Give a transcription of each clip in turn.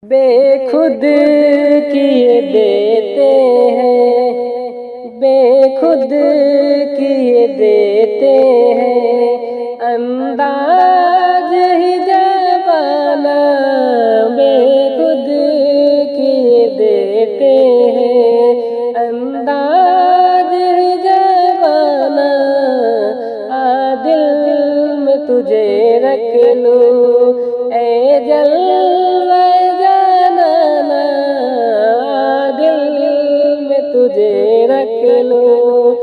बेखुद किए देते हैं, बेखुद किए देते हैं, अंदाज ही जवाना बेखुद किए देते हैं, अंदाज ही जवाना आ दिल में तुझे रख लूं ए जलवा जाना, दिल में तुझे रख लूं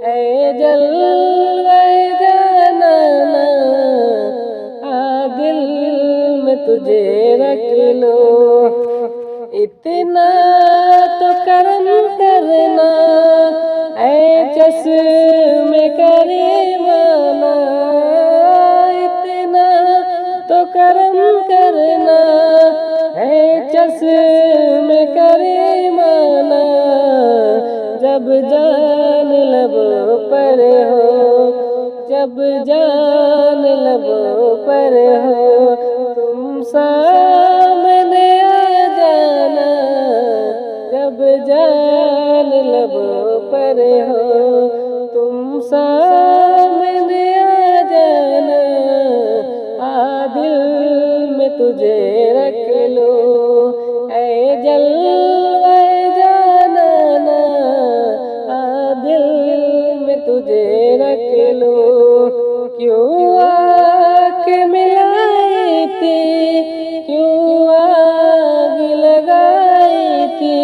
ए जलवा जाना, दिल में तुझे रख लूं। इतना तो करम करना ऐ चश्मे करीमाना, इतना तो करम करना है चश्मे करीमाना, जब जान लबों पर हो, जब जान लबों पर हो, तुम सामने आ जाना, जब जान लबों पर हो, तुम सामने आ जाना, दिल में तुझे रख लूं ऐ जलवा जाना, दिल में तुझे रख लूं। क्यों आके मिलाई थी, क्यों आग लगाई थी,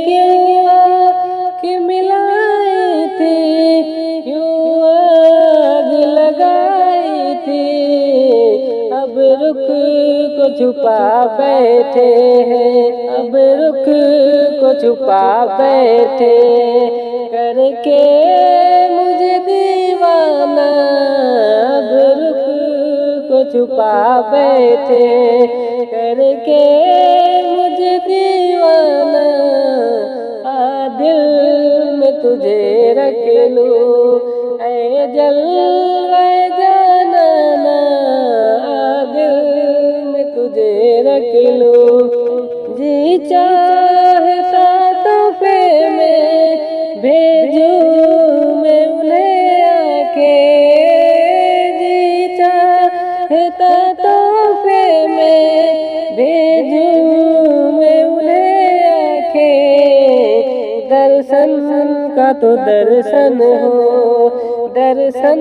क्यों आके मिलाई थी, क्यों आग लगाई थी, अब रुख को छुपा बैठे हैं, अब रुख को छुपा बैठे, करके मुझे दीवाना, अब रुख को छुपा बैठे, करके मुझे दीवाना, दिल में तुझे रख लूं ऐ जलवा जाना, दिल में तुझे रख लूं। जी चाहता तोहफे में भेजूं मैं उन्हें आके, जी चाहता तोहफे में भेजूं मैं उन्हें आके, दर्शन का तो दर्शन हो, दर्शन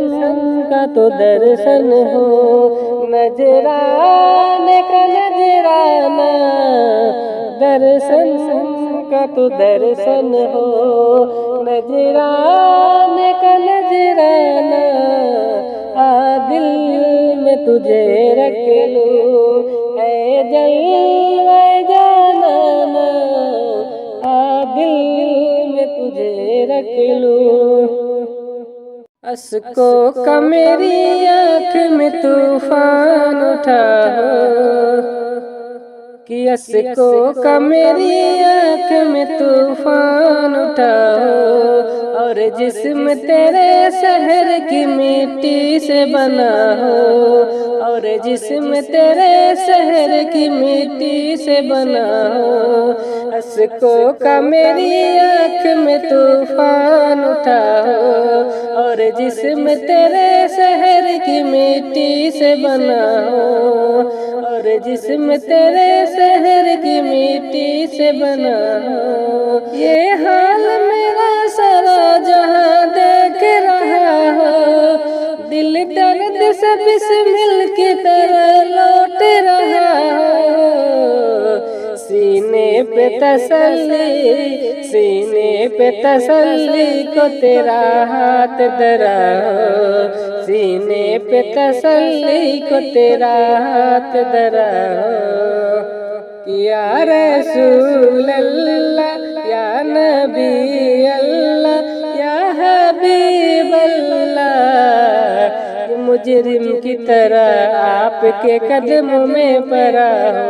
का तो दर्शन हो, नजराने का नजराना, दर्शन का तो दर्शन हो, नजराने का नजराना, दिल में तुझे रख लूं ऐ जलवा जाना, दिल में तुझे रख लूं। अश्कों का मेरी आँख में तूफान उठा हो, कि अश्कों का मेरी आँख में तूफान उठा हो, और जिस्म तेरे शहर की मिट्टी से बना हो, और जिस्म तेरे शहर की मिट्टी से बना हो, अश्कों का मेरी आँख में तूफान उठा हो, और जिस्म तेरे शहर की मिट्टी से बना हो, और जिस्म तेरे शहर की मिट्टी से बना हो, ये हाल मेरा सारा जहां देख रहा हो, दिल दर्द से बिस्मिल की तरह लौट रहा हो, सीने पे तसल्ली, सीने पे तसल्ली को तेरा हाथ धरा हो, सीने पे तसल्ली को तेरा हाथ धरा हो, या रसूल अल्लाह या नबी अल्लाह या हबीब अल्लाह, मुजरिम की तरह आपके कदमों में पड़ा हो,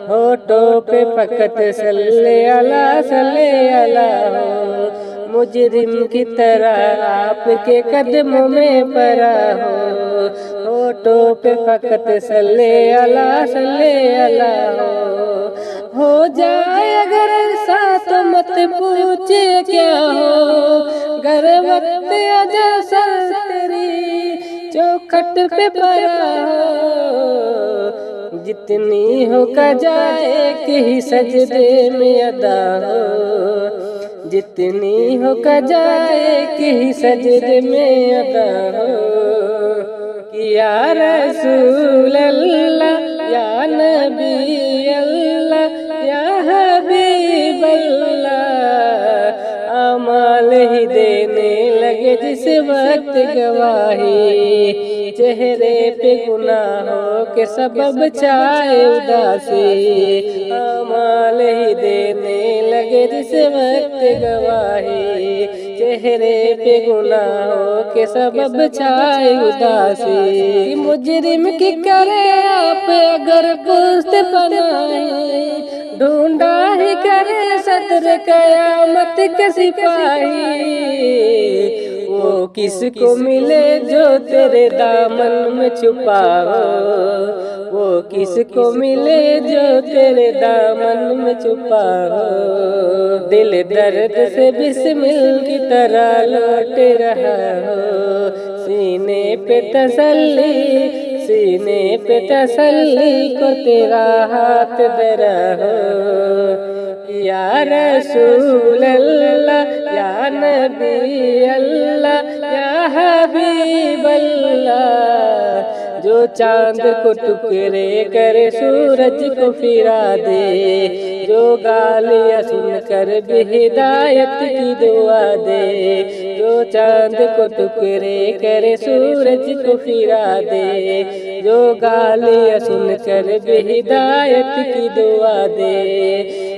होठों पे फकत सल्ले अला हो, मुजरिम की तरह आपके कदमों में पड़ा हो, होठों पे फकत सल्ले अला हो। हो जाए अगर ऐसा तो मत पूछे क्या हो, गर वक्त आजा सर तेरी चौखट पे पड़ा हो, जितनी हो का जाए कि ही सजदे में अदा हो, जितनी हो का जाए कि ही सजदे में अदा हो। कि या रसूल अल्लाह या नबी अल्लाह या हबीब अल्लाह, अमाल ही देने लगे जिस वक्त गवाही, चेहरे पे गुनाहों के सबब छाए उदासी, अमाल ही देने लगे जिस वक्त गवाही, चेहरे पे गुनाहों के सबब छाए उदासी। मुजरिम की करे आप अगर पुस्त बनाए, ढूंढा ही करे सदर कयामत के सिपाही, वो किसको मिले जो तेरे दामन में छुपा हो, वो किसको मिले जो तेरे दामन में छुपा हो। दिल दर्द से बिस्मिल की तरह लौट रहा हो, सीने पे तसल्ली, सीने पे तसल्ली को तेरा हाथ धरा हो। या रसूल अल्लाह या नबी अल्लाह या हबीब अल्लाह, जो चांद को टुकड़े करे सूरज को फिरा दे, जो गालियाँ सुनकर भी हिदायत की दुआ दे, जो चांद को टुकड़े करे सूरज को फिरा दे, जो गालियाँ सुनकर भी हिदायत की दुआ दे।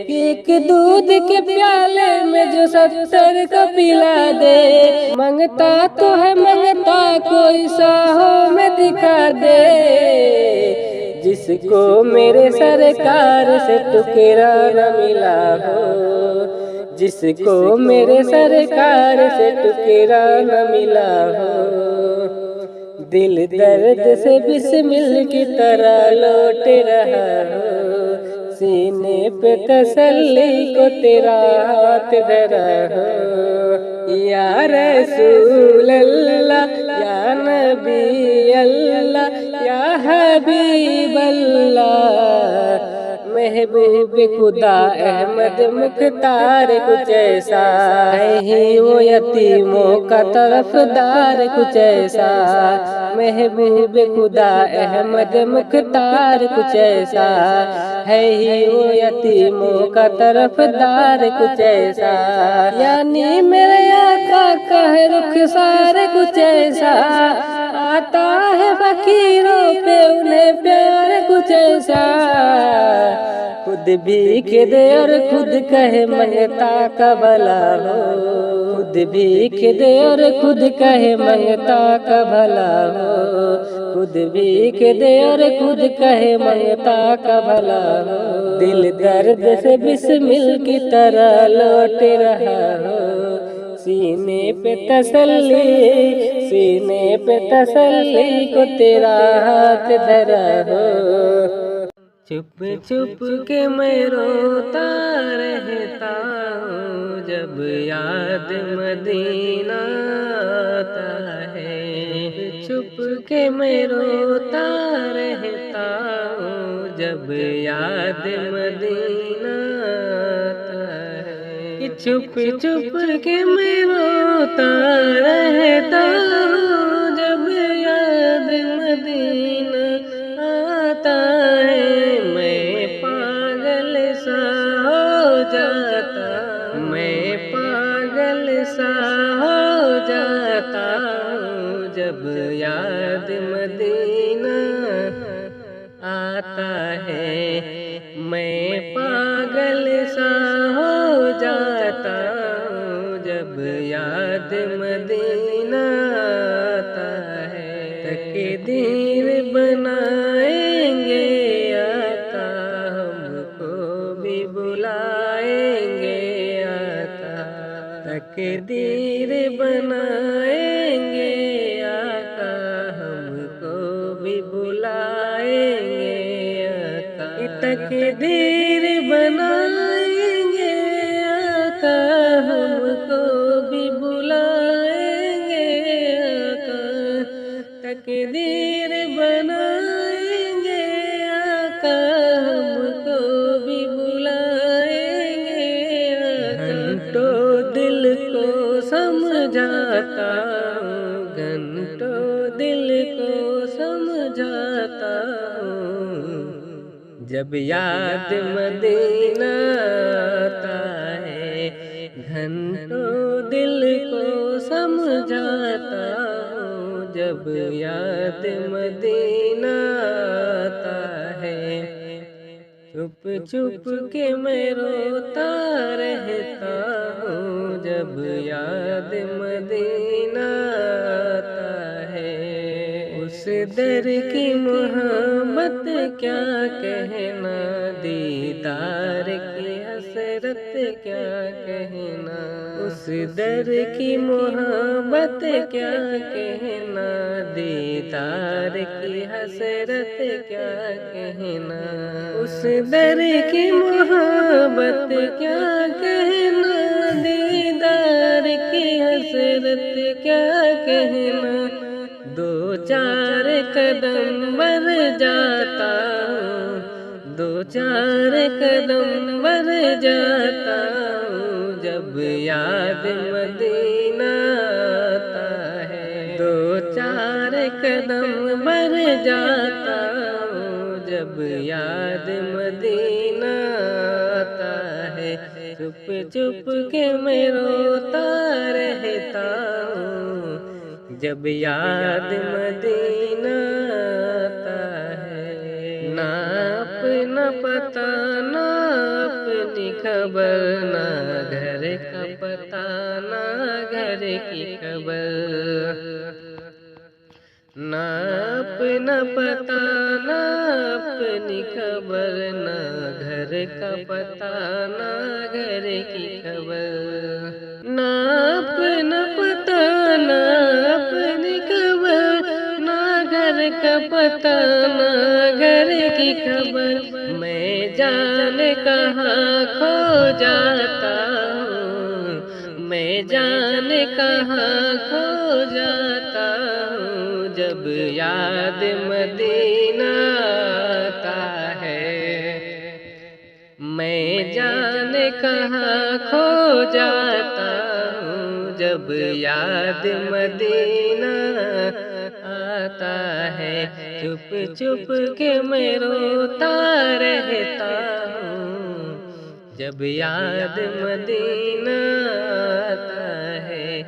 एक दूध के प्याले में जो 70 को पिला दे, मंगता तो है मंगता कोई साहों में दिखा दे, जिसको मेरे सरकार से टुकड़ा न मिला हो, जिसको मेरे सरकार से टुकड़ा न मिला हो। दिल दर्द से बिस्मिल की तरह लौट रहा हो, सीने पे तसल्ली को तेरा हाथ धरा हो। या रसूल अल्लाह या नबी अल्लाह या हबीब अल्लाह, महबूब खुदा अहमद मुख्तार कुछ ऐसा है ही वो यतीमों का तरफदार कुछ ऐसा, महबूब खुदा अहमद मुख्तार कुछ ऐसा है ही वो यतीमों का तरफदार कुछ ऐसा, यानी मेरे आका का है रुखसार कुछ ऐसा, आता है फकीरों पे उन्हें प्यार कुछ ऐसा, खुद भीख दे और खुद कहे मंगता का भला हो, खुद भीख दे और खुद कहे मंगता का भला हो, खुद भीख दे और खुद कहे मंगता का भला हो। दिल दर्द से बिस्मिल की तरह लौट रहा हो, सीने पे तसल्ली, सीने पे तसल्ली को तेरा हाथ धरा हो। चुप चुप के मैं रोता रहता हूँ जब याद मदीना आता है, चुप के मैं रोता रहता हूँ जब याद मदीना आता है, चुप चुप के मैं रोता रहता हूँ जब याद मदीना आता है, मैं पागल सा हो जाता हूँ जब याद मदीना आता है, मैं पागल सा हो जाता हूँ जब याद मदीना आता है। तकदीर बनाएंगे आका हमको भी बुलाएंगे, तकदीर बनाएंगे आका हमको भी बुलाएंगे आका। तकदीर बनाएंगे आका, हमको भी बुलाएंगे आका। तकदीर बनाएंगे आका, हमको भी बुलाएंगे आका। घंटों दिल को समझाता हूँ, घंटों दिल को समझाता हूँ। जब याद मदीना आता है, घंटों दिल को समझाता हूँ। जब याद मदीना आता है, चुप चुप के मैं रोता रहता हूँ। जब याद मदीना आता है, उस दर की मोहब्बत क्या कहना, दीदार की हसरत क्या कहना। उस दर की मोहब्बत क्या कहना, दीदार की हसरत क्या कहना। उस दर की मोहब्बत क्या कहना, दीदार की हसरत क्या कहना। दो चार कदम बढ़ जाता हूँ, दो चार कदम बढ़ जाता हूँ। जब याद मदीना आता है, दो चार कदम बढ़ जाता हूँ। जब याद मदीना आता है, चुप चुप के मैं रोता रहता हूँ। जब याद मदीना आता है, ना अपना पता ना अपनी खबर, ना घर का पता ना घर की खबर। ना अपना पता ना अपनी खबर, ना घर का पता ना घर की खबर। ना अपना पता ना अपनी खबर, ना घर का पता ना घर की खबर। मैं जाने कहाँ खो जाता हूँ, मैं जाने कहाँ खो जाता हूँ। जब याद मदीना आता है, मैं जाने कहाँ खो जाता हूँ। जब याद मदीना आता है, चुप चुप के मैं रोता रहता हूँ। जब याद मदीना आता है,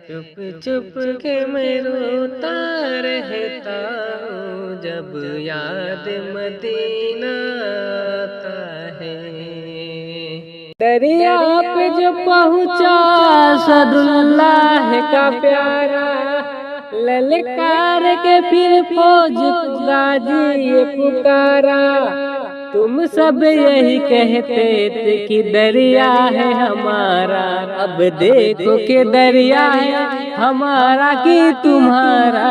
चुप चुप के मैं रोता रहता हूँ। जब याद मदीना आता है। दरिया पे जो पहुँचा सदुल्लाह का प्यारा, ललकार के फिर फौज गाजी ये पुकारा। तुम सब यही कहते थे कि दरिया है हमारा, अब देखो कि दरिया है हमारा कि तुम्हारा।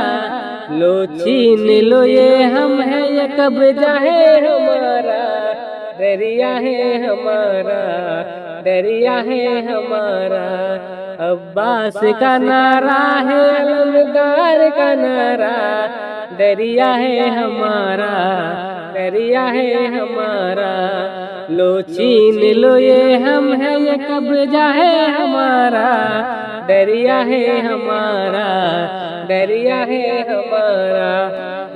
लो छीन लो ये हम है, ये कब्जा है हमारा। दरिया है हमारा, दरिया है हमारा। अब्बास का नारा है, अलमदार का नारा। दरिया है हमारा, दरिया है हमारा। लो छीन लो ये हम है, ये कब्जा है हमारा। दरिया है हमारा, दरिया है हमारा।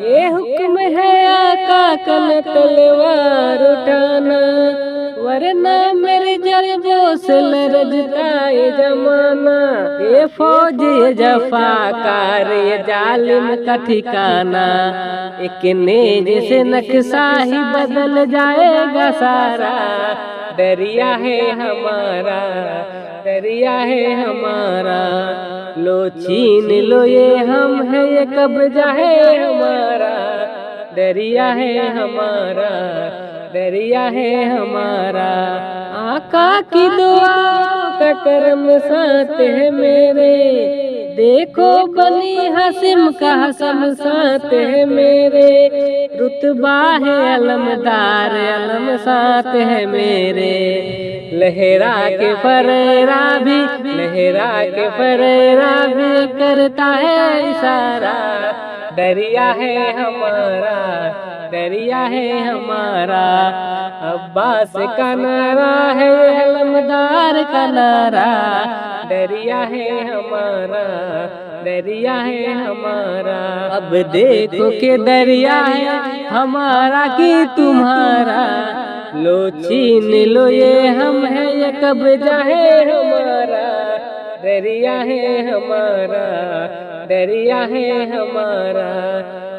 ये हुक्म है आका कल तलवार उठाना, वरना मेरे जज्बों से लरजता ये जमाना। ये फौज ये जफाकार ये जालिम का ठिकाना, एक नेज से नक्शा ही बदल जाएगा सारा। दरिया है हमारा, दरिया है हमारा। लो छीन लो ये हम है, ये कब्जा है हमारा। दरिया है हमारा, दरिया है हमारा। आका की दुआ का करम साथ है मेरे, देखो बनी हसीम का हसन साथ है मेरे। रुतबा है अलमदार अलम साथ है मेरे। लहरा के फरेरा भी, लहरा के फरेरा भी करता है इशारा। दरिया है हमारा, दरिया है हमारा। अब्बास का नारा है अलमदार का नारा। दरिया है हमारा, दरिया है हमारा। अब देखो के दरिया है हमारा कि तुम्हारा। लो छीन लो ये हम है ये कब्जा है हमारा। दरिया है हमारा, दरिया है हमारा।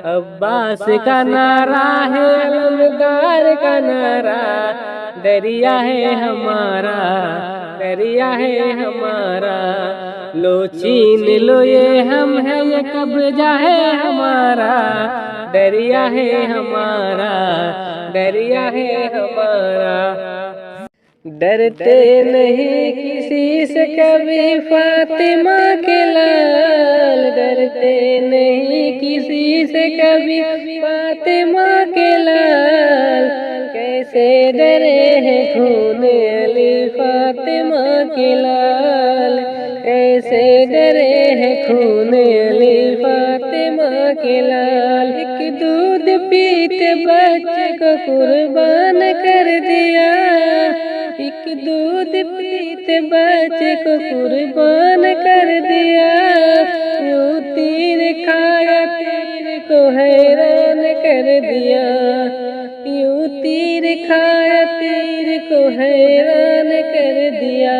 अब्बास का नारा है अलमदार का नारा। दरिया है हमारा, दरिया है हमारा। लो छीन लो ये हम है ये कब्जा है हमारा। दरिया है हमारा, दरिया है हमारा। डरते नहीं किसी से कभी फातिमा के लाल, डरते नहीं किसी से कभी फातिमा के लाल। कैसे डरे हैं खून अली फातिमा के लाल, कैसे डरे हैं खून अली फातिमा के लाल। एक दूध पीते बच्चे को कुर्बान कर दिया, एक दूध पीते बच्चे को कुर्बान कर दिया। यूं तीर खाया तीर को हैरान कर दिया, यूं तीर खाया तीर को हैरान कर दिया।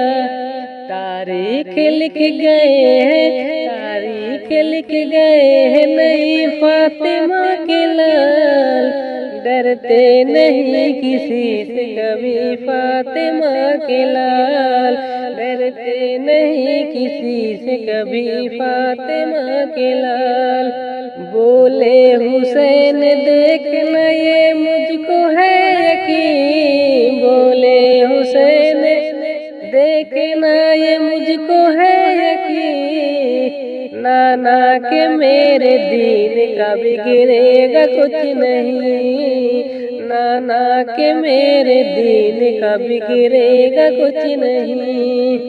तारीख लिख गए हैं, तारीख लिख गए हैं नई फातिमा के लाल। डरते नहीं किसी से कभी फातिमा के लाल, डरते नहीं किसी से कभी फातिमा के लाल। बोले हुसैन देखना ये मुझको है यकीन, बोले हुसैन देखना ये मुझको है यकीन। नाना के मेरे दीन का बिगड़ेगा कुछ नहीं, नाना के मेरे दीन का बिगड़ेगा कुछ नहीं।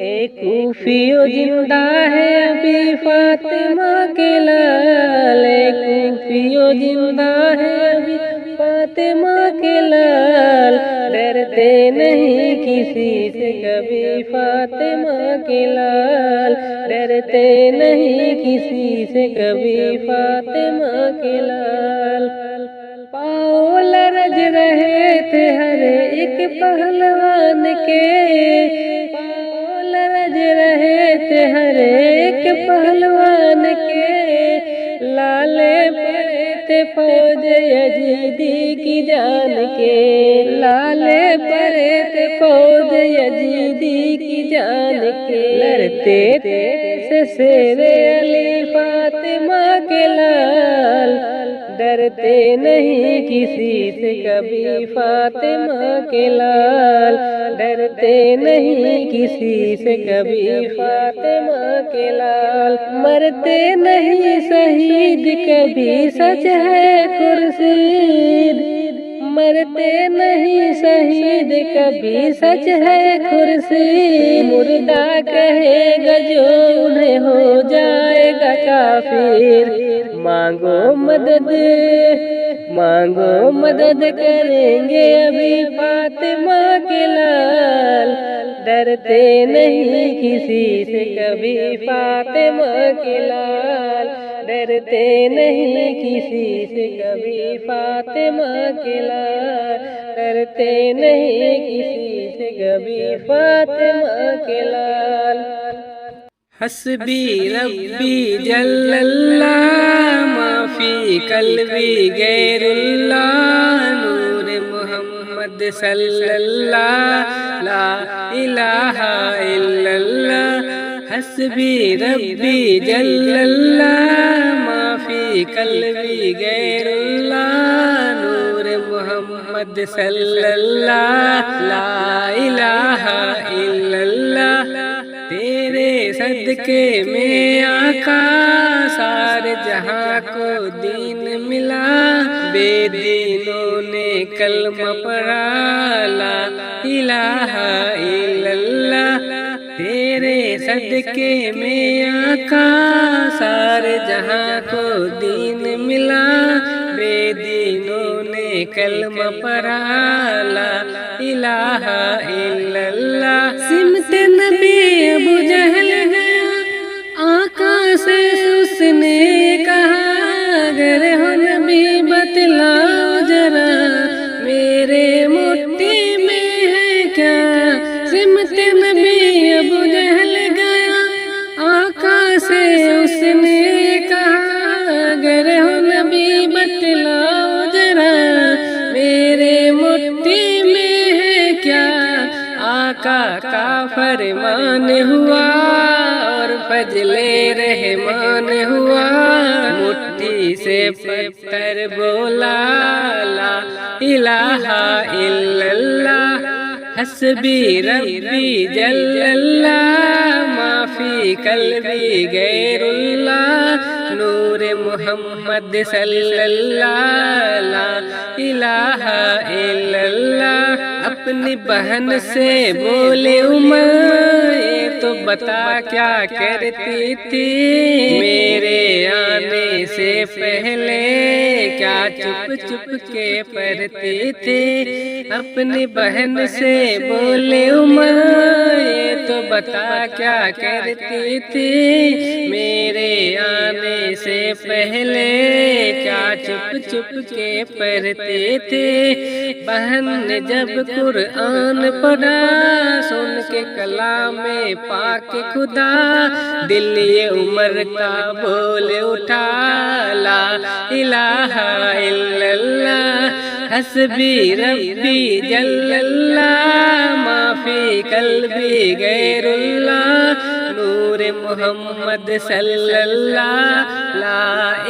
एक कूफियो जिंदा है अभी फातिमा के लाल, एक कूफियो जिंदा है अभी फातिमा के लाल। डरते नहीं किसी से कभी फातिमा के लाल, डरते नहीं किसी से कभी फातिमा के लाल। पाँव लरज रहे थे हर एक पहलवान के, पाँव लरज रहे थे हर एक पहलवान के। लाले पड़े थे फौज यजीदी की जान के, लाले पड़े थे फौज यजीदी की जान के। लड़ते थे से शेरे अली फातिमा के लाल, डरते नहीं किसी से कभी फातिमा के लाल, डरते नहीं किसी से कभी फातिमा के लाल। मरते नहीं शहीद कभी सच है खुर्शीद, मरते नहीं शहीद कभी सच है खुर्शीद। मुर्दा कहेगा जो उन्हें हो जाएगा काफिर। मांगो मदद, मांगो मदद करेंगे अभी फातिमा के लाल। डरते नहीं किसी से कभी फातिमा के लाल, डरते नहीं किसी से कभी फातिमा के लाल, डरते नहीं किसी से कभी फातिमा के लाल। हस्बी रब्बी जल्लल्लाह माफी कल्बी गैरुल्लाह। नूर मोहम्मद सल्लल्लाह ला इलाहा इल्लल्लाह। हस्बी रब्बी जल्लल्लाह माफी कल्बी गैरुल्लाह। नूर मोहम्मद मोहम्मद सल्लल्लाह ला इलाहा इल्लल्लाह। तेरे सदके में आका सारे जहां को दीन मिला, बेदीनों ने कलमा पढ़ा ला इलाहा इल्लल्लाह। तेरे सदके में आका सारे जहां को दीन मिला, बेदीनों ने कलमा पढ़ा ला इलाहा इल्लल्लाह। सिमत नबी अबू जहल गया आका से, उसने कहा अगर हो नबी बतलाओ जरा मेरे मुट्ठी में है क्या। सिमत नबी अबू जहल गया आका से, उसने कहा अगर हो नबी बतलाओ जरा मेरे मुट्ठी में है क्या। आका का फरमान हुआ और फजले रहमान हुआ, मुट्ठी से पत्थर बोला ला इलाहा इल्लल्लाह। हस्बी रब्बी जल्लल्लाह माफी कल्बी गैरुल्लाह, नूर मोहम्मद सल्लल्लाह ला इलाहा इल्लल्लाह। अपनी बहन से बोले उमर ये तो बता क्या करती थी, मेरे आने से पहले क्या चुप चुप के पढ़ती थी। अपनी बहन से बोले उमर ये तो बता क्या करती थी, मेरे आने से पहले क्या चुप चुप के पढ़ती थी। बहन ने जब कुरान पढ़ा सुन के कलाम में पाक खुदा, दिल ये उमर का बोले उठा ला इलाहा इल्लल्लाह। हस्बी रब्बी जल्लल्लाह माफी कल्बी गैरुल्लाह, नूर मोहम्मद सल्लल्लाह ला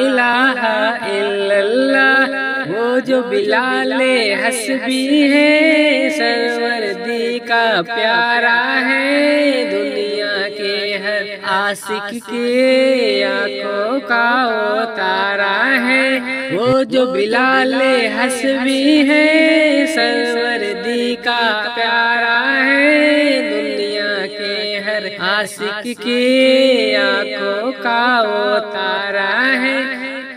इलाहा इल्लल्लाह। वो जो बिलाले हस्बी है सरवर्दी का प्यारा है, दुनिया के हर आशिक के आंखों का वो तारा है। वो जो बिलाले हस्बी है सरवर्दी का प्यारा है, दुनिया के हर आशिक के आंखों का वो तारा है।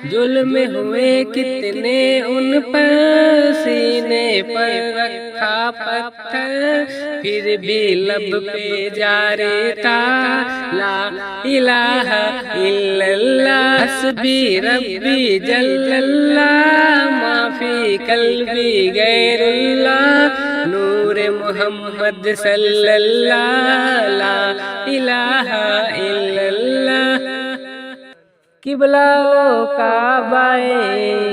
जुल्म हुए कितने उन पर सीने पर रखा पत्थर, फिर भी लब पे जारी था ला इलाहा इल्लल्लाह। हस्बी रब्बी जल्लल्लाह माफी कल्बी गैरुल्लाह, नूर मोहम्मद सल्लल्लाह ला इलाहा इल्लल्लाह। किबलाओ काबाए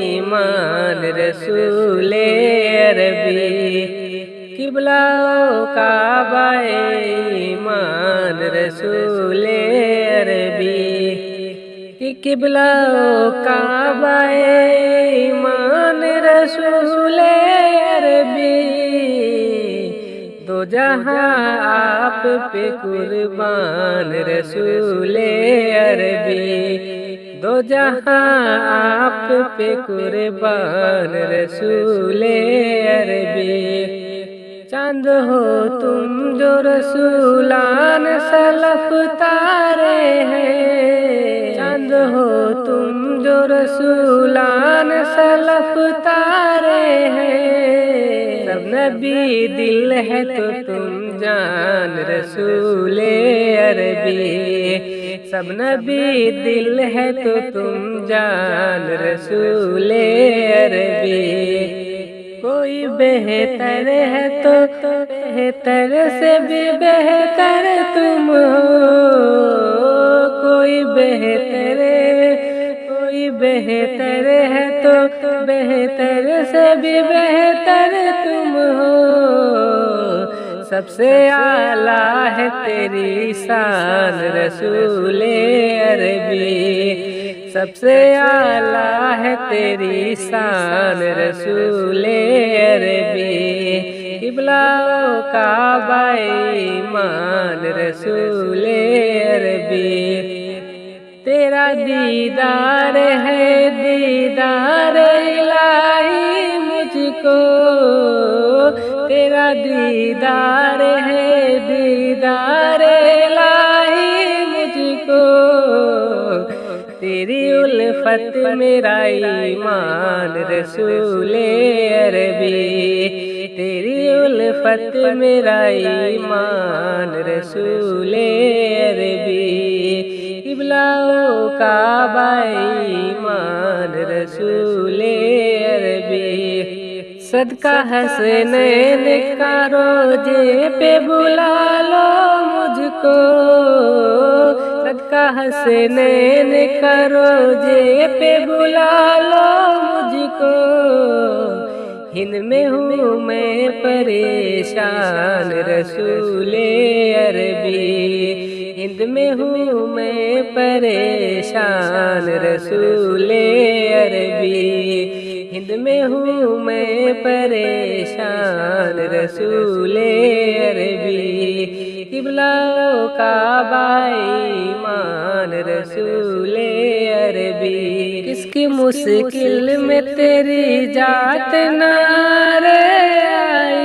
ईमान रसूले अरबी, किबलाओ काबाए ईमान रसूले अरबी। किबलाओ काबाए ईमान रसूले अरबी, दो जहां आप पे कुर्बान रसूले अरबी, दो जहां आप पे कुर्बान रसूले अरबी। चांद हो तुम जो रसूलान सलफ तारे हैं, चांद हो तुम जो रसूलान सलफ तारे हैं। सब नबी दिल है तो तुम जान रसूले अरबी, सब नबी दिल है तो तुम जान रसूले अरबी। कोई बेहतर है तो बेहतर से भी बेहतर तुम हो, कोई बेहतर है तो बेहतर से भी बेहतर तुम हो। सबसे आला है तेरी शान रसूले अरबी, सबसे आला है तेरी शान रसूले अरबी, किबलाओं का ईमान रसूले अरबी। तेरा दीदार है दीदार इलाही मुझको, तेरा दीदार है दीदार इलाही मुझको। तेरी उल्फत मेरा ईमान रसूले अरबी, तेरी उल्फत मेरा ईमान रसूले अरबी, किबलाओं का ईमान रसूले अरबी। सदका हसनैन का रोजे पे बुला लो मुझको, सदका हसनैन का रोजे पे बुला लो मुझको। हिंद में हूँ मैं परेशान रसूले अरबी, हिंद में हूँ मैं परेशान रसूले अरबी, हिंद में हूँ मैं परेशान रसूले अरबी, किबलाओं का ईमान रसूले अरबी। किसकी मुश्किल में तेरी जात नारे आई,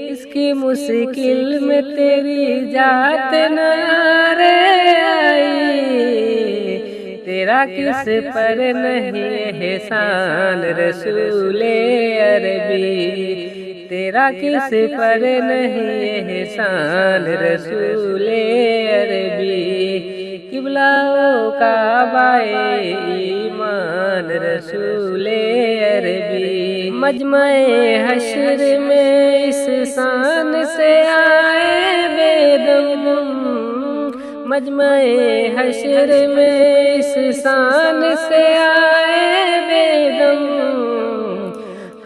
किसकी मुश्किल में तेरी जात नारे आई। तेरा किस पर नहीं एहसान रसूले अरबी, तेरा किस पर नहीं एहसान रसूले अरबी, किबलाओं का ईमान रसूले अरबी। मजमे हश्र में इस शान से आए बेदम, मजमे हश्र में इस शान से आए बेदम।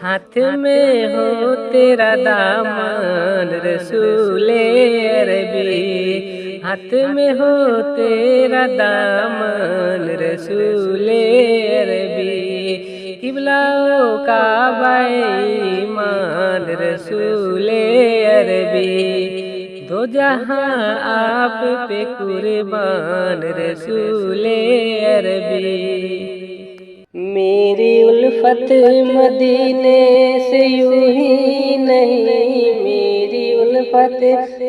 हाथ में हो तेरा दामन रसूले अरबी, हाथ में हो तेरा दामन रसूले अरबी, किबलाओं का ईमान रसूले अरबी। दो जहां आप पे कुर्बान रसूले अरबी। मेरी उल्फत मदीने से यूं ही नहीं, मेरी उल्फत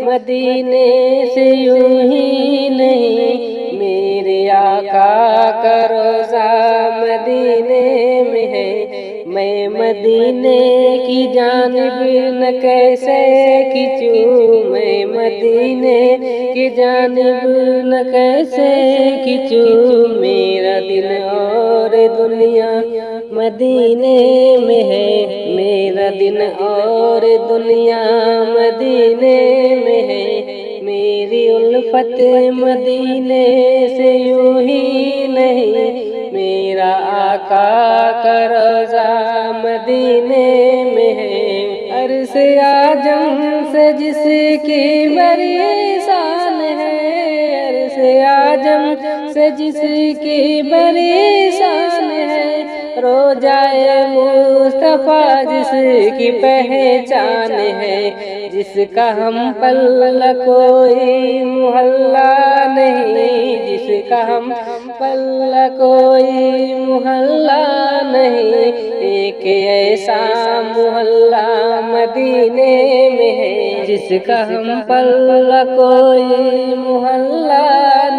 मदीने से यूं ही नहीं। मेरे आका का रोज़ा मदीने में है, मैं मदीने की जानिब न कैसे खिंचूं, मैं मदीने की जानिब न कैसे खिंचूं। मेरा दिल और दुनिया मदीने में है, मेरा दिन और दुनिया मदीने में है। मेरी उल्फत मदीने से यूं ही नहीं, मेरा आका का रोज़ा मदीने में है। अर्श आजम से जिसकी बड़ी शान है, अर्श आजम से जिसकी बड़ी शान है। रोज़ाए मुस्तफ़ा जिसकी पहचान है, जिसका हम पल्ला कोई मोहल्ला नहीं, जिसका हम पल्ला कोई मोहल्ला नहीं। एक ऐसा मोहल्ला मदीने में है, जिसका हम पल्ला कोई मोहल्ला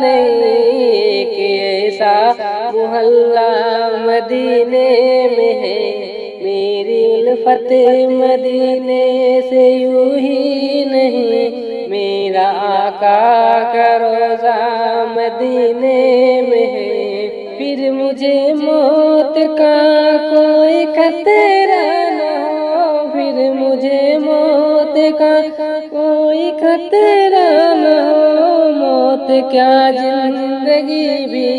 नहीं। एक ऐसा मोहल्ला मदीने में है, मेरी उल्फत मदीने से यूं ही नहीं। मेरा आका का रोज़ा मदीने में है, फिर मुझे मौत का कोई खतरा न हो, फिर मुझे मौत का कोई खतरा न हो। मौत क्या जिंदगी भी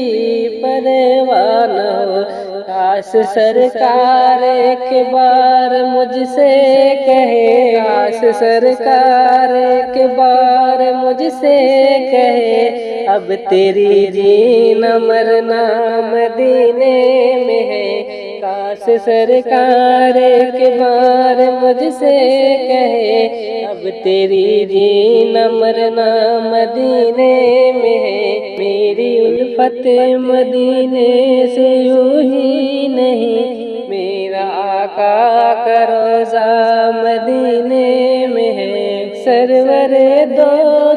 परवाह न हो। काश सरकार एक बार मुझसे कहे, काश सरकार एक बार मुझसे कहे, अब तेरी जीना मरना मदीने में है। काश सरकार के बार मुझसे कहे, अब तेरी जीना मरना मदीने में है। मेरी उल्फत मदीने से यूं ही नहीं, मेरा आका का रोज़ा मदीने में है। सरवरे दो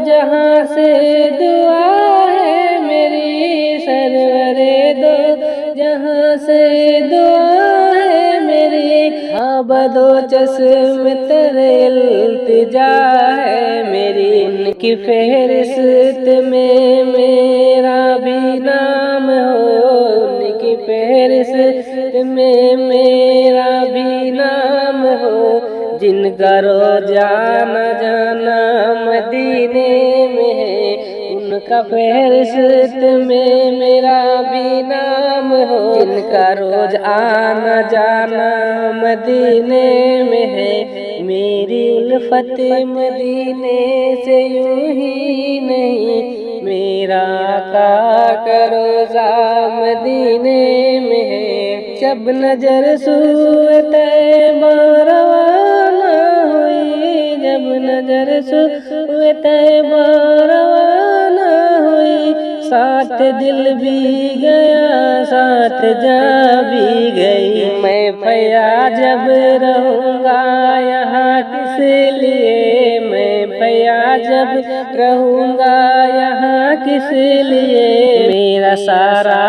जहां से दुआ है मेरी, सरवरे दो जहां से दुआ है मेरी। आबदो चश्म तेरे इल्तिजा है मेरी। उनकी फहरिस्त में मेरा भी नाम हो, उनकी फहरिस्त में मेरा भी नाम हो। जिनका रोज़ाना जाना मदीने में है, उनका फहरिस्त में मेरा भी नाम हो। जिनका रोज आना जाना मदीने में है, मेरी उल्फत मदीने से यूं ही नहीं, मेरा आका का रोज़ा मदीने में है। जब नजर सूए तैबा रवाना हुई, जब नजर सूए तैबा रवाना हुई। साथ दिल भी गया साथ जा भी गई। मैं फया जब रहूँगा यहाँ किस लिए, मैं फया जब रहूँगा यहाँ किस लिए। मेरा सारा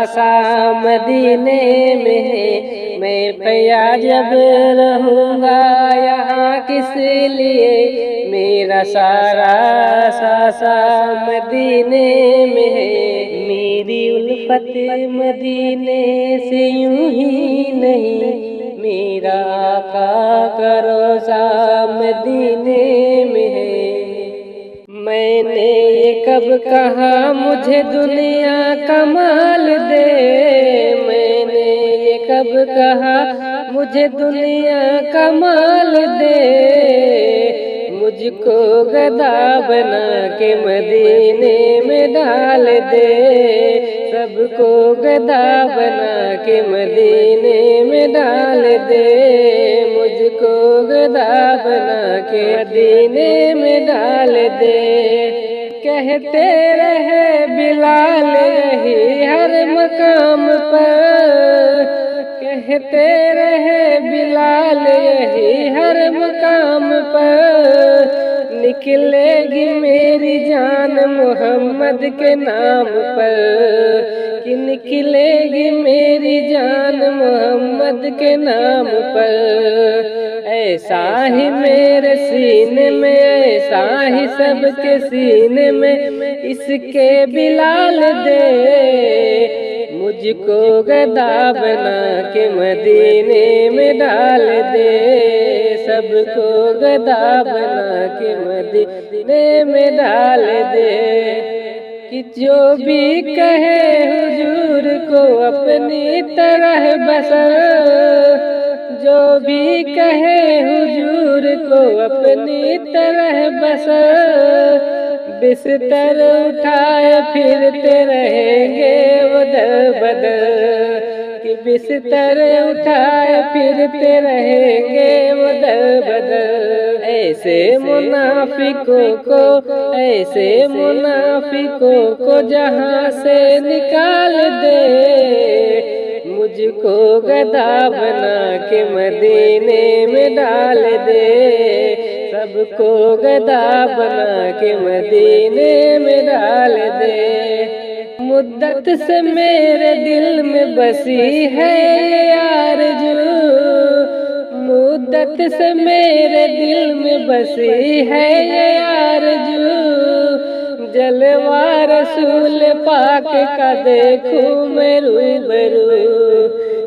सा मदीने में है, मैं फया जब रहूँगा यहाँ किस लिए। मेरा सारा सा मदीने में है, मेरी उल्फत मदीने से यूं ही नहीं, मेरा आका का रोज़ा मदीने में है। मैंने ये कब कहा मुझे दुनिया का माल दे, मैंने ये कब कहा मुझे दुनिया का माल दे। मुझको गदा बना के मदीने में डाल दे, सबको गदा बना के मदीने में डाल दे। मुझको गदा बना के मदीने में डाल दे। कहते रहे बिलाल यही हर मकाम पर, कहते रहे बिलाल यही हर मकाम पर। निकलेगी मेरी जान मोहम्मद के नाम पर, कि निकलेगी मेरी जान मोहम्मद के नाम पर। ऐसा ही मेरे सीने में, ऐसा ही सबके सीने में इसके बिलाल दे। मुझको गदा बना के मदीने में डाल दे, सबको गदा बना के मदीने में डाल दे। कि जो भी कहे हुजूर को अपनी तरह बसर, जो भी कहे हुजूर को अपनी तरह बसर। बिस्तर उठाए फिरते रहेंगे उधर बदर, कि बिस्तर उठाए फिरते रहेंगे उधर बदर। ऐसे मुनाफिकों को, ऐसे मुनाफिकों को जहाँ से निकाल दे। मुझको गदा बना के मदीने में डाल दे, सबको गदा बना के मदीने में डाल दे। मुद्दत से मेरे दिल में बसी है आरज़ू, मुद्दत से मेरे दिल में बसी है आरज़ू। जलवा रसूल पाक का देखूं मैं रूबरू,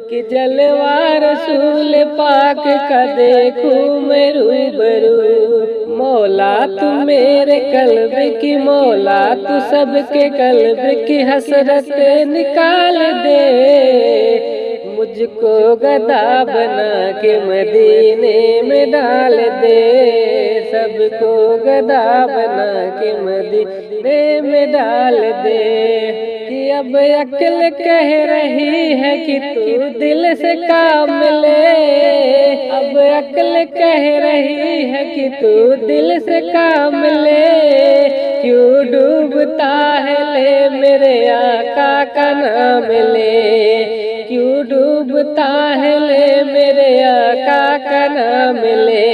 कि जलवा रसूल पाक का देखूं मैं रूबरू। मौला तू मेरे कल्ब की, मौला तू सबके कल्ब की हसरत निकाल दे। मुझको गदा बना के मदीने में डाल दे, सबको गधा बना के मदीने में डाल दे। कि अब अक्ल कह रही है कि तू दिल से काम ले, अब अक्ल कह रही है कि तू दिल से काम ले। क्यों डूबता है ले मेरे आका का नाम ले, क्यों डूबता है ले मेरे आका का नाम ले।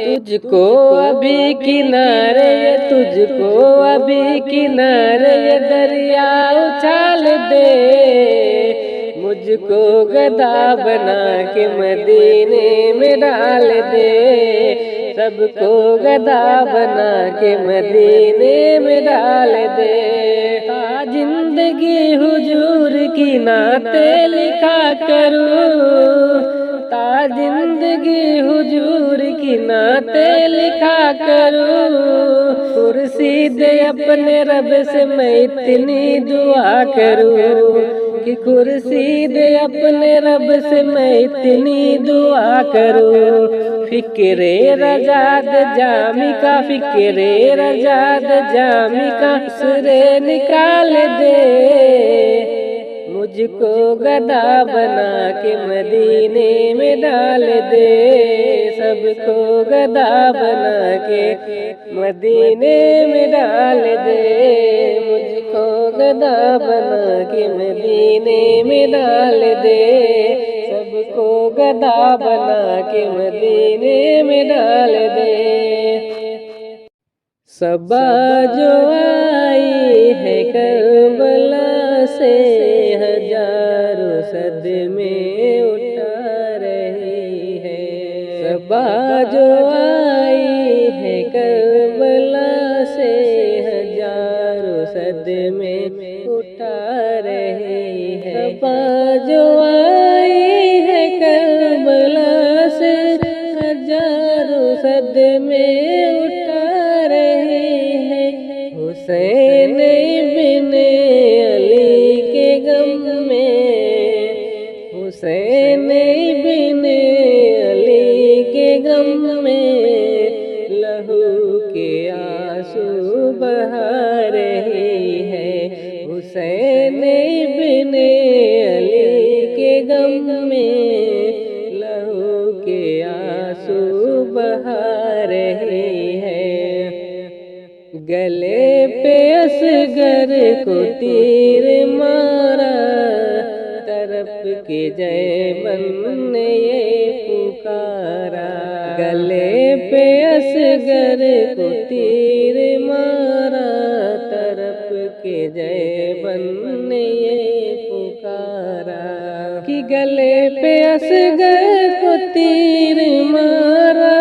तुझको अभी किनारे, तुझको अभी किनारे दरिया उछाल दे। मुझको गधा बना के मदीने में डाल दे, सबको गधा बना के मदीने में डाल दे। जिंदगी हुजूर की नाते लिखा करूं, जिंदगी हुजूर की नाते लिखा करूं। कुर्सी दे अपने रब से मैं इतनी दुआ करूं, कि कुर्सी दे अपने रब से मैं इतनी दुआ करूं। फिक्रे रजाद जामी का, फिक्रे रजाद जामी का सुरे निकाल दे। मुझको गधा बना के मदीने में डाल दे, सबको गधा बना के मदीने में डाल दे। मुझको गधा बना के मदीने में डाल दे, सबको गधा बना के मदीने में डाल दे। सबा जो आई है करबला से, हजारों सदमे उठा रही है। सबा जो आई है करबला से, हजारों सदमे उठा रही है। सबा जो आई है करबला से, हजारों सदमे उठा रही है। हुसैन बिन अली के गम में, हुसैन बिन अली के गम में, लहू के आंसू बहा रही है। हुसैन बिन अली के गम में, लहू के आंसू बहा रही है। गले पे असगर को तीर मारा, तरफ के जय मन ने ये पुकारा। गले पे असगर को तीर मारा, तरफ के जय मन ने ये पुकारा। कि गले पे असगर को तीर मारा,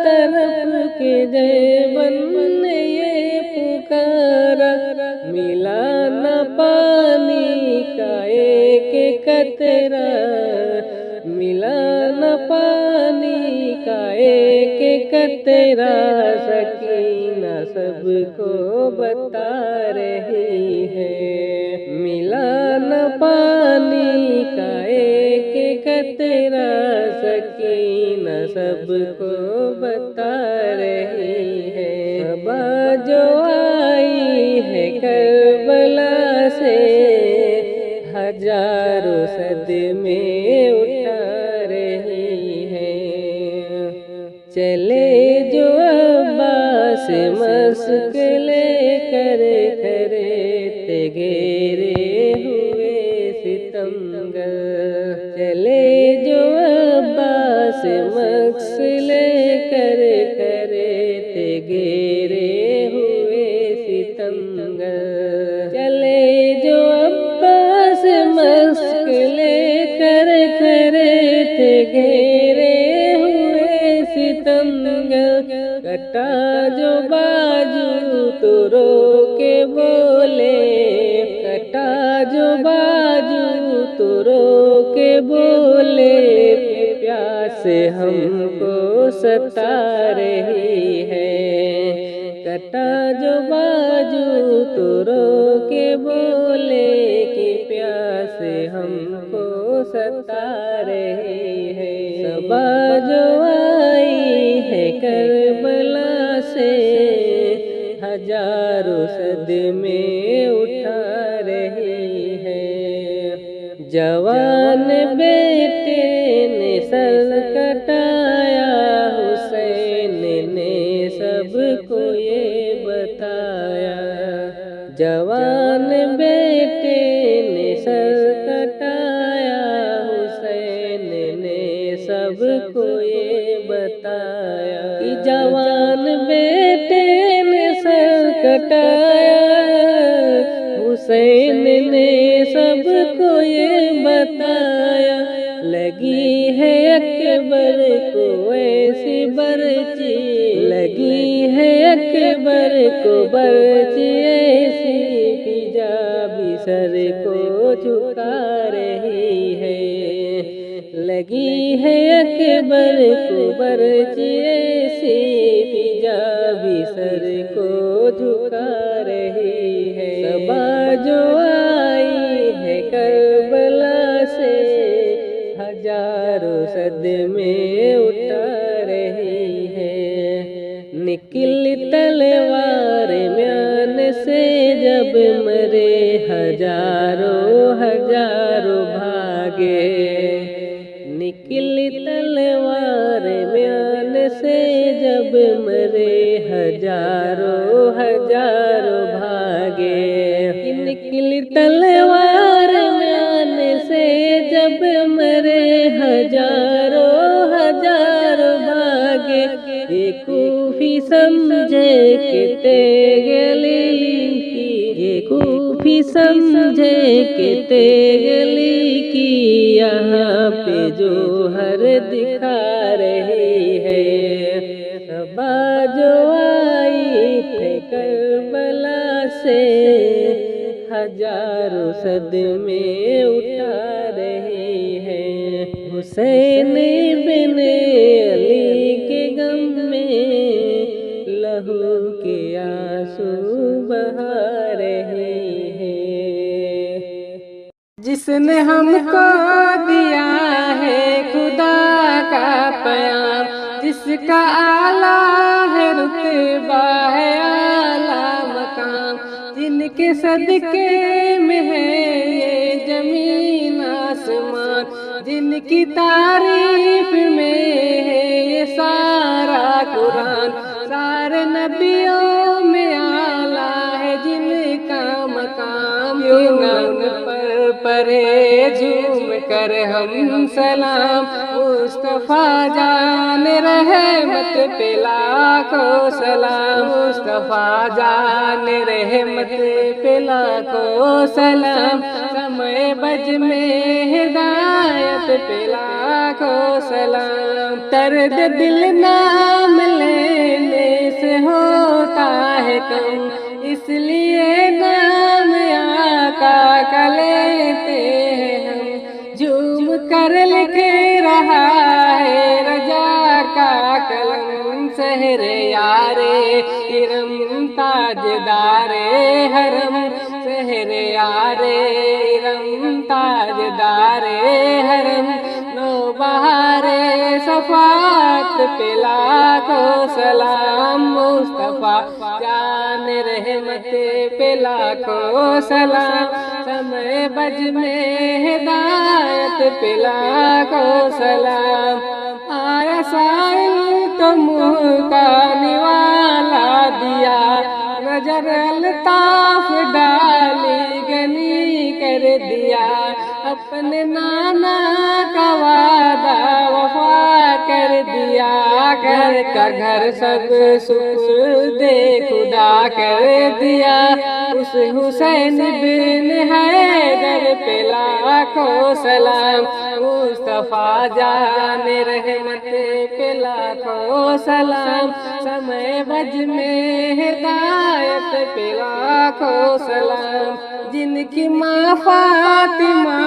तरफ के जय मन ने ये पुकारा। मिला न पानी का एक कतरा, मिला न पानी का एक कतरा। सकीना सबको बता रही है, मिला न पानी का एक कतरा। सकीना सबको बता रही है। सबा जो आई है करबला से, हजारों सदमे उठा रही है। चले जो अब्बास मस्क लेकर, खरे घेरे हुए सितमगर। चले जो अब्बास मस्क लेकर, खरे घेरे हुए सितमगर। चले जो अब्बास मस्क लेकर, खरे घेरे हुए सितमगर। कटा जो बाजू तो रो के बोले, कटा जो बाजू तो रो के बोले। प्यास हमको सता रही है, कटा जो बाजू तो रो के बोले। कि प्यास हमको सता रही है। सबा जो आई है करबला सदमे उठा रही है। जवान बेटे ने सर कटाया, हुसैन ने सबको ये बताया। जवान बेटे ने सर कटाया, हुसैन ने सबको ये बताया। कि जवान बेटे ने सर कटाया, हुसैन ने सबको ये बताया। लगी है अकबर को ऐसी बर्ची, लगी है अकबर को बर्ची ऐसी, फिजा भी सर को झुका रही है। लगी है अकबर को बर्ची ऐसी, फिजा भी सर को झुका रही है। सबा जो आई है करबला से, हजारों सदमे उठा रही है। निकली तलवार म्यान से जब मरे, हजारों हजारों भागे। निकली तलवार म्यान से जब मरे, हजारों हजारों भागे। निकली तलवार म्यान से जब मरे, हजारों हजारों भागे। ये कूफी समझे कि तेगली की, ये कूफी समझे कि तेगली की, यहाँ पे जो हर दिखा रही है। सबा जो आई है करबला से, हजारों सदमे उठा रही है। हुसैन बिन अली के गम में लहू के आंसू बहा रहे हैं। जिसने हमको दिया है खुदा का प्यार, जिसका आला है रुतबा है आला मकाम, जिनके सदके में है ये जमीन आसमान, जिनकी तारीफ में है ये सारा कुरान। सारे नबियों में आला है जिनका मकाम, क्यों ना उन पर परे झूम कर हम सलाम। मुस्तफा जान रहमत पे लाखों सलाम, मुस्तफा जान रहमत पे लाखों सलाम। समय बज में हिदायत पे लाखों सलाम। दर्द दिल नाम लेने से होता है कम, इसलिए नाम आका का लेते हैं हम। झूम कर लिख रहा है रजा का कलम, सहरे यारे इरम ताजदारे हरम, सहरे यारे इरम ताजदारे हरम। नो बहारे सफात पे लाखों सलाम, मुस्तफा जान रहमत पे लाखों सलाम। समय बज में हिदायत पे लाखों सलाम। आया साइल तो मुँह का निवाला दिया, नजर अल्ताफ डाली गनी कर दिया। अपने नाना का वादा वफा कर दिया, घर का घर सब सुख दे खुदा कर दिया। उस हुसैन बिन हैदर पे लाखों सलाम, मुस्तफा जान रहमत पे लाखों सलाम। समय बज में हिदायत पे लाखों सलाम। जिनकी माँ फातिमा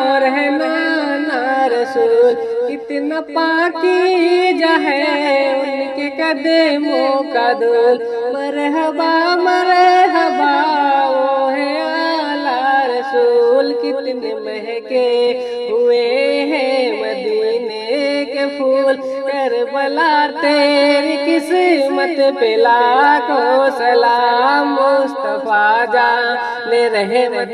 और है नाना रसूल, कितना पाकीज़ा है उनके कदमों का धूल। मरहबा मरहबा वो है आला रसूल, कितने महके हुए हैं मदीने के फूल। करबला भला तेरी किस्मत पे लाखों सलाम। मुस्तफा जाने रहमत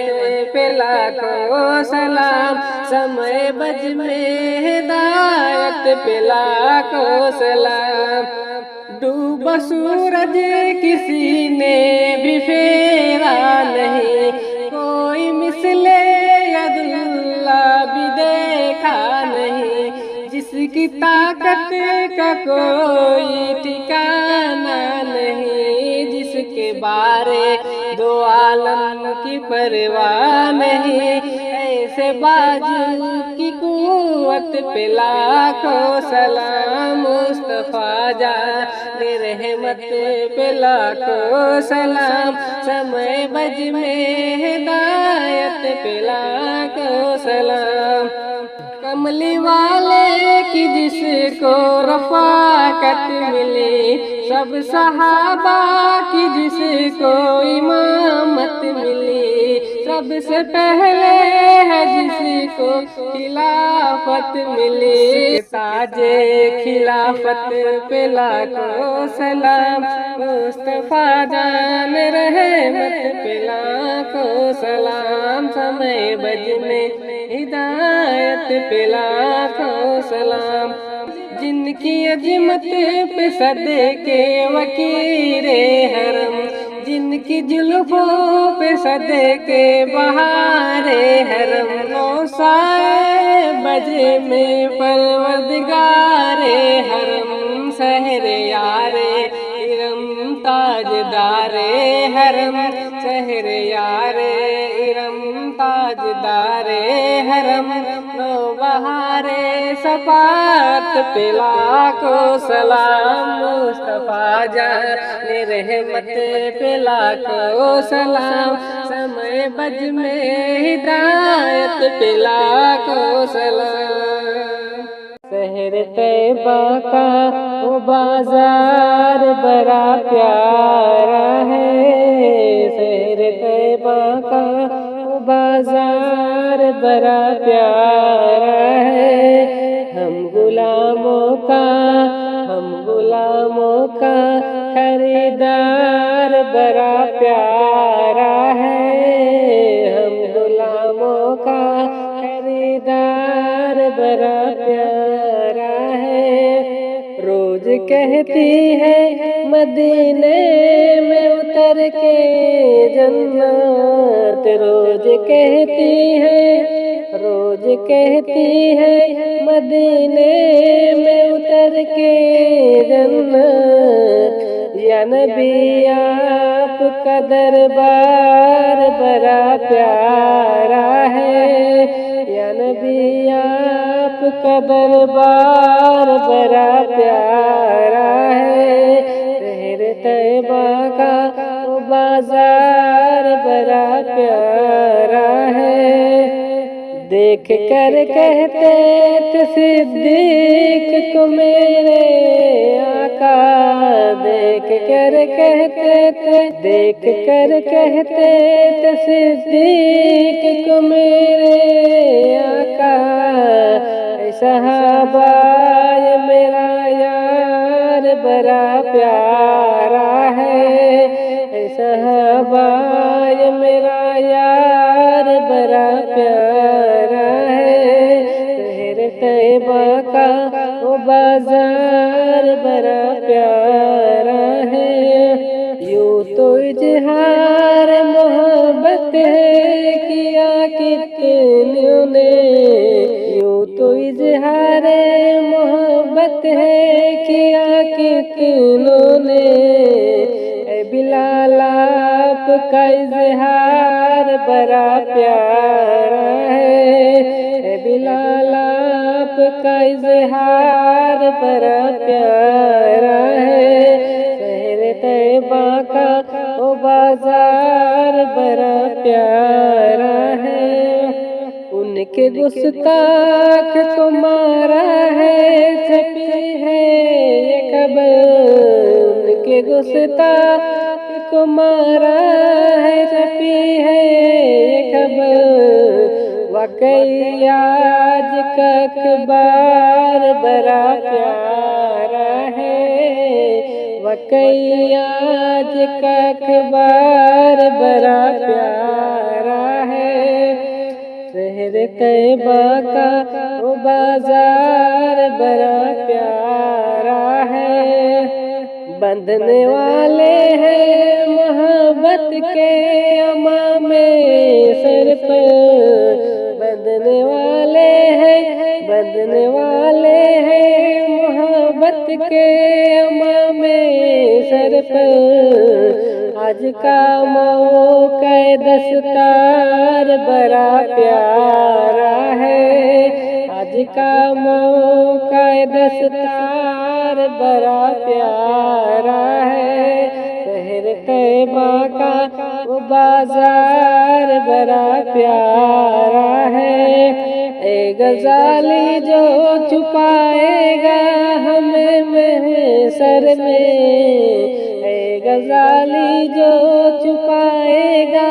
पे लाखों सलाम। समय बज में हिदायत पे लाखों सलाम। डूबा सूरज किसी ने भी फेरा नहीं, कोई मिसले अब्दुल्ला भी देखा नहीं। जिसकी ताकत का कोई ठिकाना नहीं, जिसके बारे दो आलम की परवाह नहीं। ऐसे बाजू की कुव्वत पे लाखों सलाम। मुस्तफा जाने रहमत पे लाखों सलाम। समय बज में हिदायत पे लाखों सलाम। कमली वाले की जिसको रफ़ाकत मिली, सब सहाबा की जिसको इमामत मिली। सबसे पहले है जिसको खिलाफत मिली, ताजे खिलाफत पे लाखों सलाम। मुस्तफा जान रहमत पे लाखों सलाम। समय बज में हिदायत पे लाखों सलाम। जिनकी अजमत पे सदके वकीरे हरम, जिनकी जुल्फों पे सदके बहारे हरम। मौसाए बजे में परवरदिगारे हरम, सहरे यारे इरम ताजदारे हरम। सहरे यारे इरम ताजदारे हरम। नौबहारे सफात पे लाखों सलाम। मुस्तफा जाने रहमत पे लाखों सलाम। समय बज में हिदायत पे लाखों सलाम। शहर तैबा का वो बाजार बड़ा प्यारा है। शहर तैबा का वो बाजार बड़ा प्यारा है। हम गुलामों का खरीदार बड़ा प्यारा है। हम गुलामों का खरीदार बड़ा प्यारा है। रोज कहती है मदीने में उतर के जन्नत, रोज कहती है मदीने में उतर के जन्नत। या नबी आपका दरबार बड़ा प्यारा है। या नबी आपका दरबार बड़ा प्यारा है। शहर तैबा का वो बाजार बड़ा प्यारा है। देख कर कहते थे सिद्दीक को मेरे आका, देख कर कहते थे सिद्दीक को मेरे आका। सहाबा ये मेरा यार बड़ा प्यारा है। सहाबा ये मेरा यार बड़ा प्यारा है। शहर तैबा का वो बाजार बड़ा प्यारा है। यूं तो इजहार मोहब्बत है किया कितनों ने, यूं तो इजहार मोहब्बत है किया कितनों ने। बिलाल आपका इजहार बड़ा प्यारा है। बिलाल आपका इजहार बड़ा प्यारा है। शहर तैबा का वो बाजार बड़ा प्यारा है। उनके गुस्ताख को मारा है छपी है ये खबर। उनके गुस्ताख को मारा है छपी है ये खबर। वाकई आज का अखबार बड़ा प्यारा मकई आज का अखबार बड़ा प्यारा है, शहर तैयबा का वो बाजार बड़ा प्यारा है। बंधने वाले हैं मोहब्बत के अमामे सर पर, बंधने वाले हैं मोहब्बत के अमामे सर पर। आज का मौका दस्तार बड़ा प्यारा है, आज का मौका दस्तार बड़ा प्यारा है। शहर तैयबा का वो बाजार बड़ा प्यारा है। ए गजाली जो छुपाएगा हमें महशर में, ए गजाली जो छुपाएगा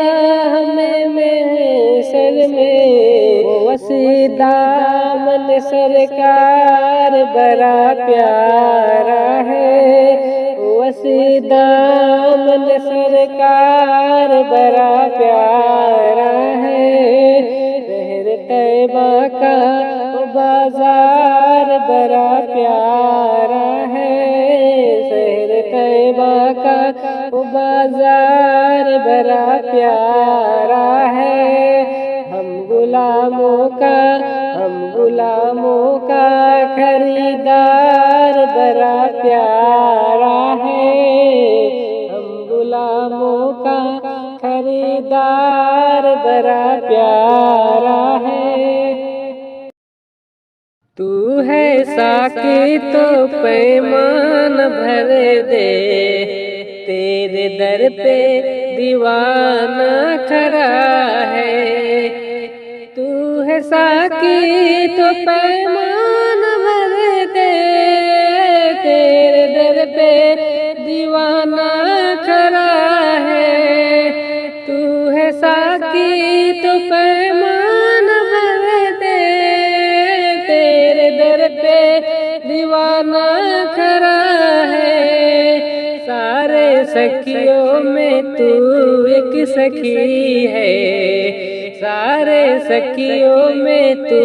हमें महशर में। वो वसी दामन सरकार बड़ा प्यारा है, वसी दामन सरकार बड़ा प्यारा है। शहर तैयबा का वो बाजार बड़ा प्यारा है, शहर तैयबा का वो बाजार बड़ा प्यारा है। हम गुलामों का खरीदार बड़ा प्यारा है, हम गुलामों का खरीदार बड़ा प्यारा है। तू है साकी तो पैमान भर दे, तेरे दर पे दीवाना खड़ा है। तू है साकी तो पैमान भर दे, तेरे दर पे दीवाना खड़ा है। तू है साकी तो पैमान भर दे, तेरे दर पे दीवाना खड़ा है। सारे सखियों में तू एक सखी है, सारे सखियों में तू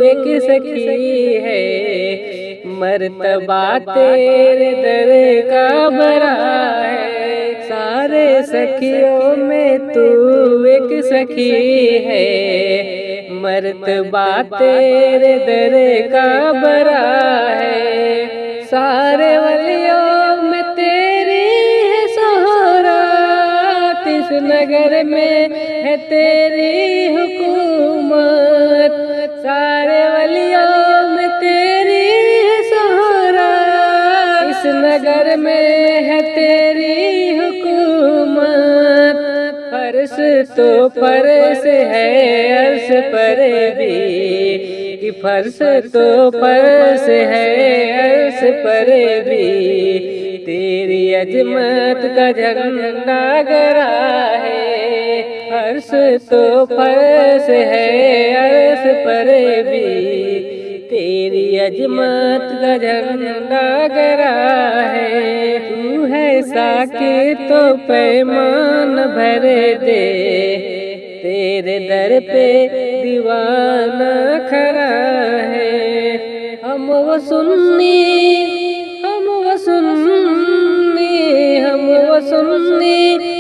एक सखी है। मर्तबा तेरे दर का बड़ा है, सारे सखियों में तू एक सखी है। मर्तबा तेरे दर का बड़ा है। सारे वलियों में तेरी है शोहरत, इस नगर में है तेरी हुकूमत। सारे वलियों में तेरी है शोहरत, इस नगर में है तेरी हुकूमत। फर्श तो फर्श है अर्श पर भी, कि फर्श तो फर्श है अर्श पर भी। तेरी अजमत का झंडा गड़ा है, फर्श तो फर्श है अर्श पर भी। तेरी अजमत का झंडा गड़ा है। तू है साकी तो पैमान भर दे, तेरे दर पे दीवाना खड़ा है। हम वो सुन्नी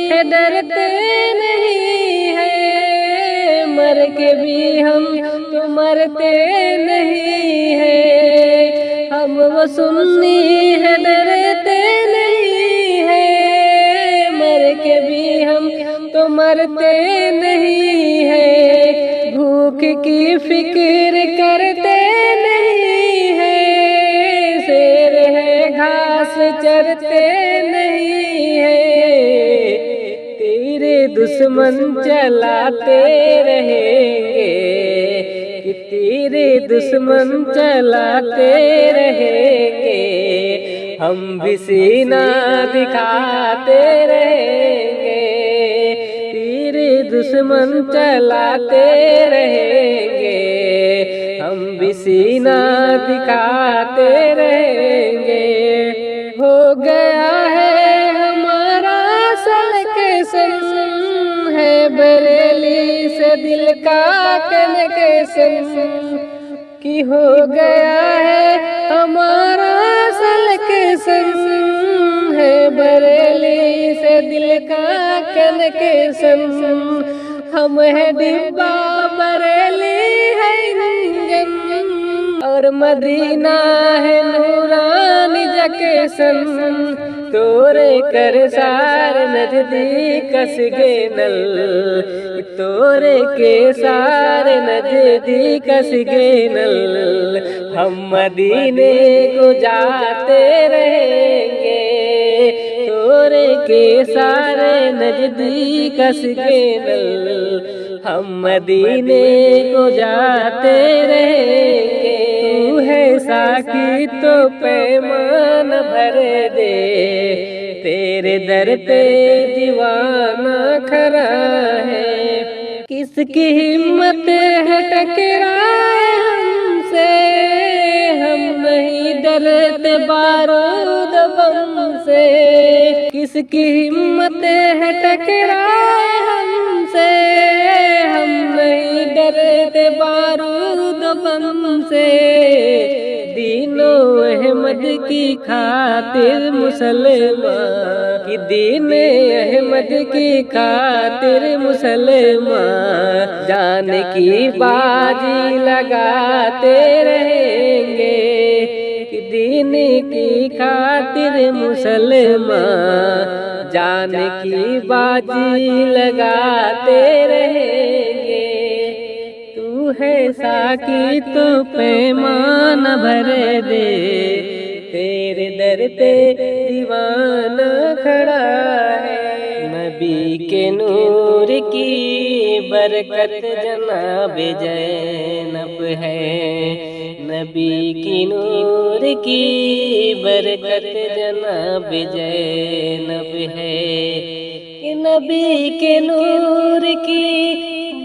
है, डरते नहीं है। मर के भी हम तो मरते नहीं है। हम वो सुन्नी है, डरते नहीं है। मर के भी हम तो मरते नहीं है। भूख की फिक्र करते नहीं है। शेर है घास चरते नहीं है। तेरे दुश्मन चलाते रहेंगे, कि तेरे दुश्मन चलाते रहेंगे। हम भी सीना दिखाते रहेंगे, तेरे दुश्मन चलाते रहेंगे। हम भी सीना दिखाते रहेंगे। हो गए गया है हमारा सलकेशन है बरेली से दिल का कनेक्शन कि हो गया है हमारा सलकेशन है बरेली से दिल का कनेक्शन हम है डिब्बा बरेली है इंजन और मदीना है नूरानी जकेशन तोरे कर सार नजदीक कस गे नल तोरे के सार नजदीक कस गे नल हम मदीने को जाते रहेंगे तोरे के सारे नजदीक कस गे नल हम मदीने को जाते रहेंगे तू है साकी तो पैमान भर दे तेरे दर पे दीवाना खड़ा है किसकी हिम्मत है टकराए हमसे हम नहीं डरते बारूद बम से किसकी हिम्मत है टकराए हमसे हम नहीं डरते बारूद बम से दीनो अहमद की खातिर मुसलमान कि दीन अहमद की खातिर मुसलमान जान की बाजी लगाते रहेंगे कि दीन की खातिर मुसलमान जान की बाजी लगाते रहेंगे तू है साकी तो पैमान भर दे तेरे दर पे दीवाना खड़ा है नबी के नूर की बरकत जनाब ज़ैनब है नबी की नूर की बरकत जनाब ज़ैनब है नबी के नूर की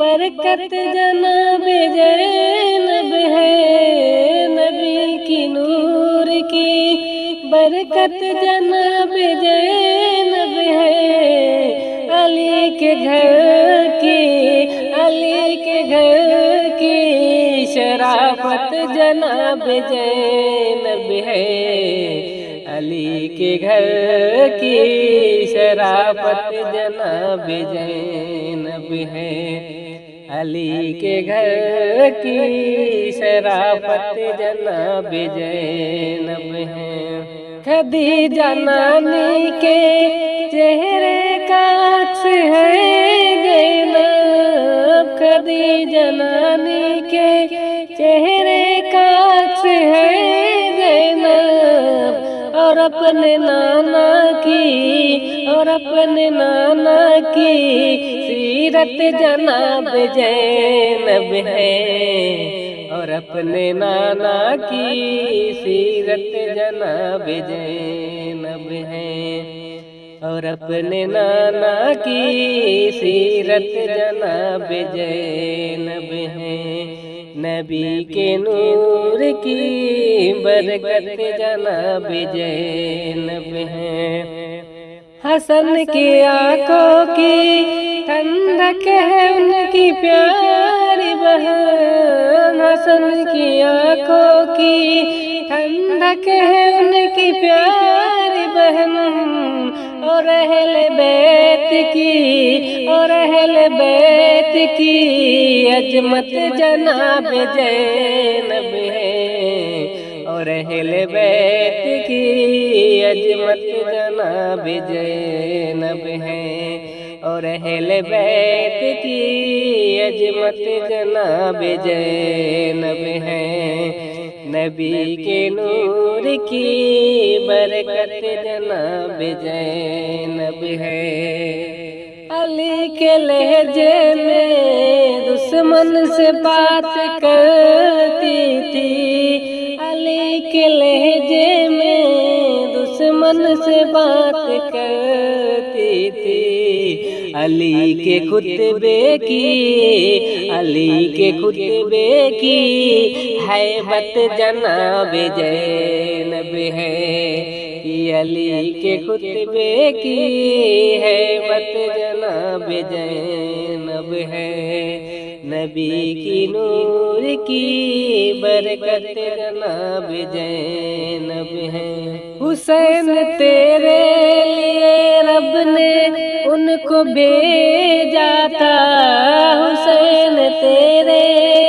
बरकत जनाब ज़ैनब है नबी की नूर की बरकत जनाब ज़ैनब है अली के घर की शराफत जनाब ज़ैनब है अली के घर की शराफत जनाब ज़ैनब है अली के घर की शराफत जनाब ज़ैनब है खदीजा नानी के चेहरे का अक्स है ज़ैनब खदीजा नानी के चेहरे का अक्स है ज़ैनब और अपने नाना की सीरत जनाब ज़ैनब है और अपने नाना की सीरत जनाब ज़ैनब है और अपने नाना की सीरत जनाब ज़ैनब है नबी के नूर की बरकत जनाब ज़ैनब है हसन की आंखों की ठंडक है उनकी प्यारी बहन हसन की आंखों की ठंडक है उनकी प्यारी बहन और अहले बैत की अजमत जनाब ज़ैनब है और अहले बैत की अजमत जनाब ज़ैनब है और अहले बैत की अजमत जनाब ज़ैनब है नबी के नूर की बरकत जनाब ज़ैनब है अली के लहजे में दुश्मन से बात करती थी अली के लहजे में दुश्मन से बात करती थी अली के खुतबे की हैबत जनाब ज़ैनब है अली के खुतबे की है मत जनाब ज़ैनब है। नबी की नूर की बरकत जनाब ज़ैनब है। हुसैन तेरे लिए रब ने उनको भेजा था, हुसैन तेरे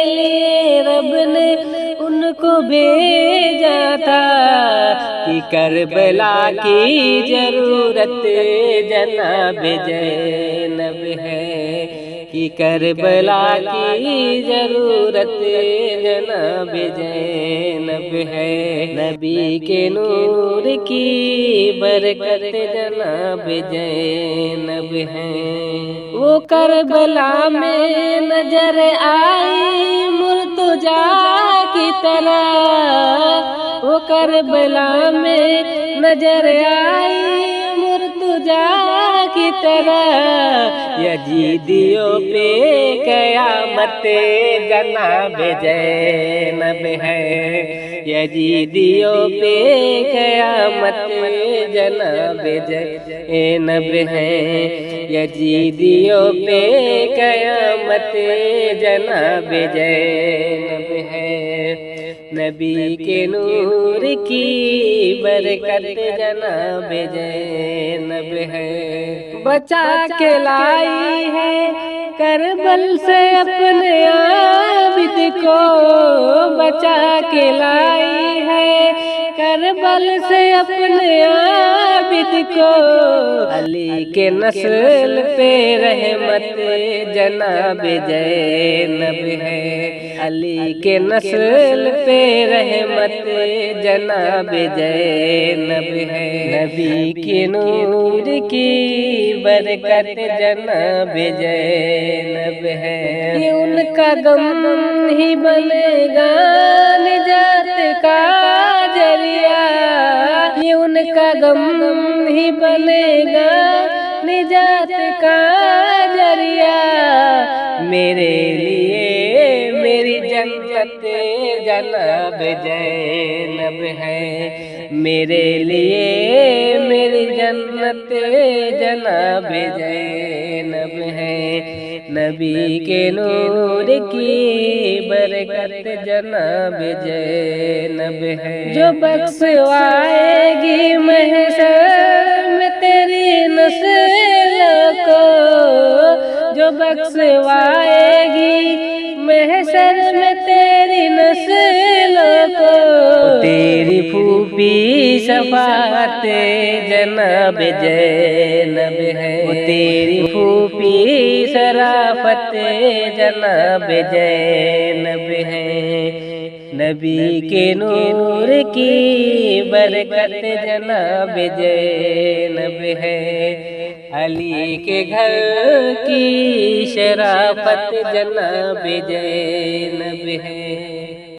लिए रब ने उनको भेजा था कि करबला की जरूरत जनाब ज़ैनब है, कि करबला की जरूरत जनाब ज़ैनब है। नबी के नूर की बरकत जनाब ज़ैनब है। वो करबला में नजर आई मुर्तजा की तरह, वो करबला में नजर आई मुर्तजा की तरह। यजीदियों पे कयामत जनाब ज़ैनब है, यजीदियों पे कयामत जनाब ज़ैनब है, यजीदियों पे कयामत जनाब ज़ैनब है। नबी के नूर की बरकत जनाब ज़ैनब है। बचा के लाई है करबल से अपने आबिद को, बचा के लाई है करबल से अपने आबिद को। अली के नस्ल पे रहमत जनाब ज़ैनब है, अली के नस्ल पे रहमत जनाब ज़ैनब है। नबी के नूर की बरकत जनाब ज़ैनब है। ये उनका गम ही बनेगा निजात का जरिया, ये उनका गम ही बनेगा निजात का जरिया। मेरे लिए मेरी जन्नत जनाब ज़ैनब है, मेरे लिए मेरी जन्नत जनाब ज़ैनब है। नबी के नूर की बरकत जनाब ज़ैनब है। जो बख्शवाएगी महशर में तेरी नस्ल को, जो बख्शवाएगी महशर में तेरी नस्ल को। तेरी फूफी शफाअत जनाब ज़ैनब है, तेरी फूफी शराफत जनाब ज़ैनब है। नबी के नूर की बरकत जनाब ज़ैनब है। अली के घर की शराफत जनाब ज़ैनब है।